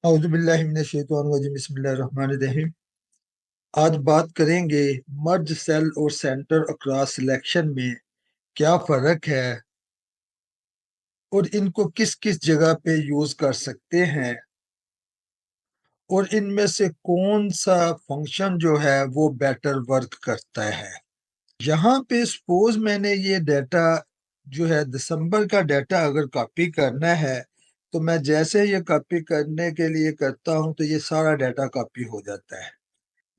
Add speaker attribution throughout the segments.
Speaker 1: औज़ुबिल्लाहि बिस्मिल्लाहिर्रहमानिर्रहीम। आज बात करेंगे मर्ज सेल और सेंटर अक्रॉस सिलेक्शन में क्या फ़र्क है और इनको किस किस जगह पे यूज़ कर सकते हैं और इनमें से कौन सा फंक्शन जो है वो बेटर वर्क करता है। यहाँ पे सपोज मैंने ये डाटा जो है दिसंबर का डाटा अगर कॉपी करना है तो मैं जैसे ये कॉपी करने के लिए करता हूँ तो ये सारा डाटा कॉपी हो जाता है।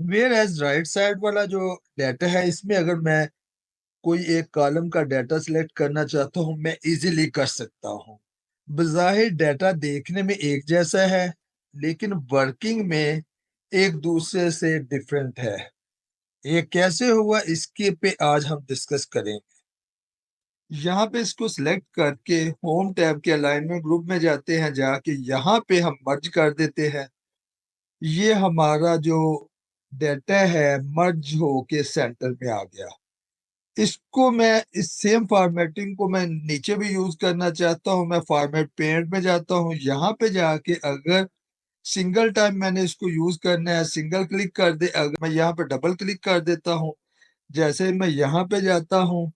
Speaker 1: वेयर एज राइट साइड वाला जो डाटा है इसमें अगर मैं कोई एक कॉलम का डाटा सिलेक्ट करना चाहता हूँ मैं इजीली कर सकता हूँ। बज़ाहिर डाटा देखने में एक जैसा है लेकिन वर्किंग में एक दूसरे से डिफरेंट है। ये कैसे हुआ इसके पे आज हम डिस्कस करेंगे। यहाँ पे इसको सिलेक्ट करके होम टैब के अलाइनमेंट ग्रुप में जाते हैं, जाके यहाँ पे हम मर्ज कर देते हैं। ये हमारा जो डाटा है मर्ज होके सेंटर में आ गया। इसको मैं इस सेम फॉर्मेटिंग को मैं नीचे भी यूज करना चाहता हूँ। मैं फॉर्मेट पेंट में जाता हूँ, यहाँ पे जाके अगर सिंगल टाइम मैंने इसको यूज करना है सिंगल क्लिक कर दे, अगर मैं यहाँ पे डबल क्लिक कर देता हूँ, जैसे मैं यहाँ पे जाता हूँ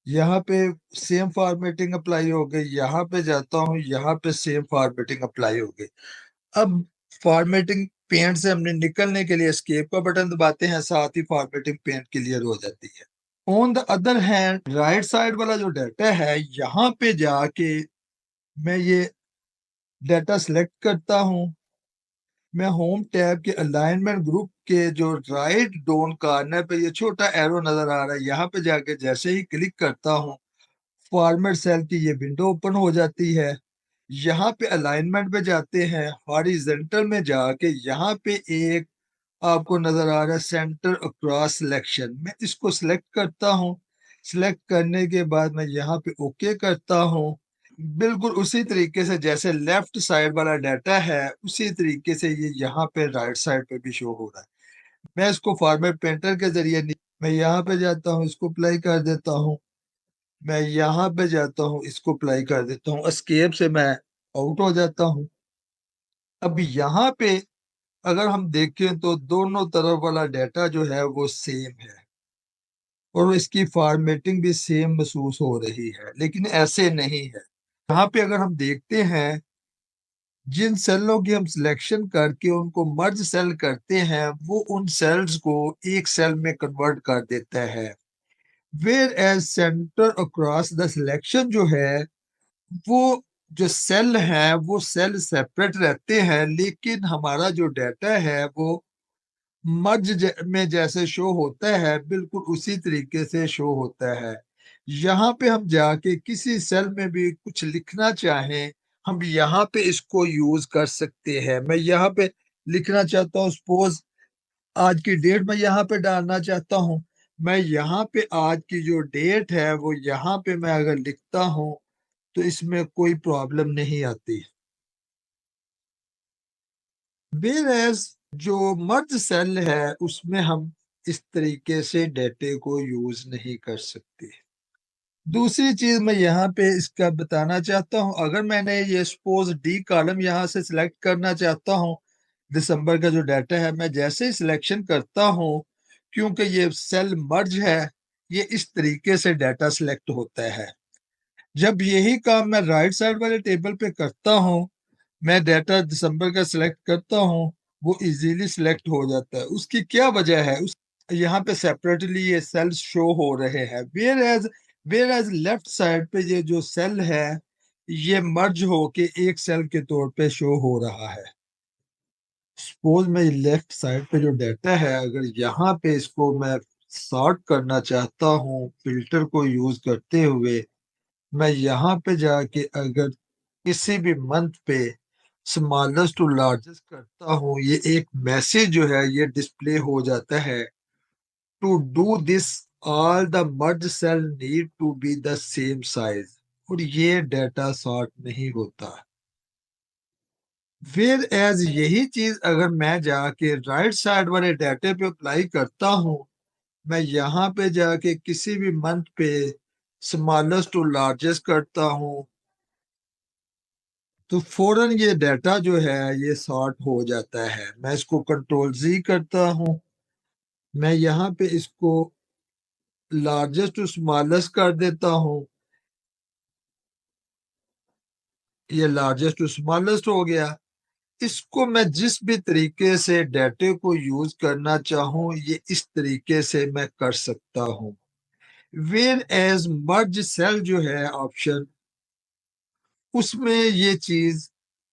Speaker 1: यहाँ पे सेम फॉर्मेटिंग अप्लाई हो गई, यहाँ पे जाता हूँ यहाँ पे सेम फॉर्मेटिंग अप्लाई हो गई। अब फॉर्मेटिंग पेंट से हमने निकलने के लिए एस्केप का बटन दबाते हैं, साथ ही फॉर्मेटिंग पेंट क्लियर हो जाती है। On the other hand right side वाला जो डाटा है यहाँ पे जाके मैं ये डाटा सिलेक्ट करता हूँ। मैं होम टैब के अलाइनमेंट ग्रुप के जो राइट डाउन कॉर्नर पे ये छोटा एरो नजर आ रहा है, यहाँ पे जाके जैसे ही क्लिक करता हूँ फॉर्मेट सेल की ये विंडो ओपन हो जाती है। यहाँ पे अलाइनमेंट पे जाते हैं, हॉरिजॉन्टल में जाके यहाँ पे एक आपको नजर आ रहा है सेंटर अक्रॉस सिलेक्शन, मैं इसको सिलेक्ट करता हूँ। सिलेक्ट करने के बाद मैं यहाँ पे ओके करता हूँ। बिल्कुल उसी तरीके से जैसे लेफ्ट साइड वाला डाटा है उसी तरीके से ये यहाँ पे राइट साइड पे भी शो हो रहा है। मैं इसको फॉर्मेट पेंटर के जरिए मैं यहाँ पे जाता हूँ, इसको अप्लाई कर देता हूँ। मैं यहाँ पे जाता हूँ, इसको अप्लाई कर देता हूँ, एस्केप से मैं आउट हो जाता हूँ। अब यहाँ पे अगर हम देखें तो दोनों तरफ वाला डाटा जो है वो सेम है और इसकी फॉर्मेटिंग भी सेम महसूस हो रही है, लेकिन ऐसे नहीं है। यहाँ पे अगर हम देखते हैं जिन सेलों की हम सिलेक्शन करके उनको मर्ज सेल करते हैं वो उन सेल्स को एक सेल में कन्वर्ट कर देता है। Where edge centre across the selection जो है वो जो सेल है वो सेल सेपरेट रहते हैं, लेकिन हमारा जो डाटा है वो मर्ज में जैसे शो होता है बिल्कुल उसी तरीके से शो होता है। यहाँ पे हम जाके किसी सेल में भी कुछ लिखना चाहें हम यहाँ पे इसको यूज कर सकते हैं। मैं यहाँ पे लिखना चाहता हूँ, सपोज आज की डेट मैं यहाँ पे डालना चाहता हूँ। मैं यहाँ पे आज की जो डेट है वो यहाँ पे मैं अगर लिखता हूँ तो इसमें कोई प्रॉब्लम नहीं आती। वेयरएज जो मर्ज सेल है उसमें हम इस तरीके से डेटे को यूज नहीं कर सकते। दूसरी चीज मैं यहाँ पे इसका बताना चाहता हूँ, अगर मैंने ये सपोज डी कॉलम यहाँ से सिलेक्ट करना चाहता हूँ, दिसंबर का जो डाटा है मैं जैसे ही सिलेक्शन करता हूँ क्योंकि ये सेल मर्ज है ये इस तरीके से डाटा सिलेक्ट होता है। जब यही काम मैं राइट साइड वाले टेबल पे करता हूँ, मैं डाटा दिसंबर का सिलेक्ट करता हूँ, वो इजीली सिलेक्ट हो जाता है। उसकी क्या वजह है? उस यहाँ पे सेपरेटली ये सेल्स शो हो रहे हैं। वेयर एज लेफ्ट साइड पे ये जो सेल है ये मर्ज होके एक सेल के तौर पे शो हो रहा है। सपोज मैं लेफ्ट साइड पे जो डाटा है अगर यहाँ पे इसको मैं सॉर्ट करना चाहता हूँ फिल्टर को यूज करते हुए, मैं यहाँ पे जाके अगर किसी भी मंथ पे स्मॉलेस्ट टू लार्जेस्ट करता हूँ ये एक मैसेज जो है ये डिस्प्ले हो जाता है। To do this all the merge cell need to be the same size, और ये डाटा सॉर्ट नहीं होता। फिर एज यही चीज अगर मैं जाके राइट साइड वाले डाटे पे अप्लाई करता हूँ, मैं यहाँ पे जाके किसी भी मंथ पे स्मॉलेस्ट टू लार्जेस्ट करता हूँ, تو فوراً یہ ڈیٹا جو ہے یہ سارٹ ہو جاتا ہے. میں اس کو کنٹرول زی کرتا ہوں. میں یہاں پہ اس کو لارجسٹ ٹو اسمالسٹ کر دیتا ہوں. یہ لارجسٹ ٹو اسمالسٹ ہو گیا. اس کو میں جس بھی طریقے سے ڈیٹے کو یوز کرنا چاہوں یہ اس طریقے سے میں کر سکتا ہوں. ویئر ایز مرج سیل جو ہے آپشن اس میں یہ چیز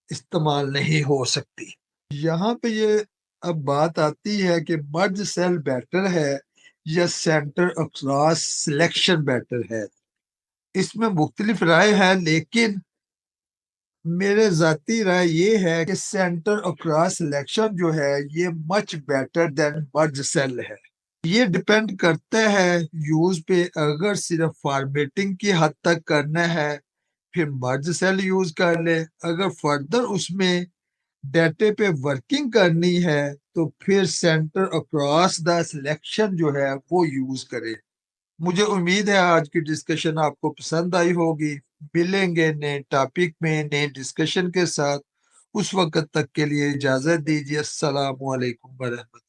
Speaker 1: استعمال نہیں ہو سکتی. یہاں پہ یہ اب بات آتی ہے کہ مرج سیل بیٹر ہے یا سینٹر اکراس سلیکشن بیٹر ہے. اس میں مختلف رائے ہے لیکن میرے ذاتی رائے یہ ہے کہ سینٹر اکراس سلیکشن جو ہے یہ مچ بیٹر دین مرج سیل ہے. یہ ڈپینڈ کرتا ہے یوز پہ. اگر صرف فارمیٹنگ کی حد تک کرنا ہے پھر مرج سیل یوز کر لے. اگر فردر اس میں ڈیٹے پہ ورکنگ کرنی ہے تو پھر سینٹر اکراس دا سلیکشن جو ہے وہ یوز کرے. مجھے امید ہے آج کی ڈسکشن آپ کو پسند آئی ہوگی. ملیں گے نئے ٹاپک میں نئے ڈسکشن کے ساتھ. اس وقت تک کے لیے اجازت دیجیے. السلام علیکم ورحمۃ اللہ.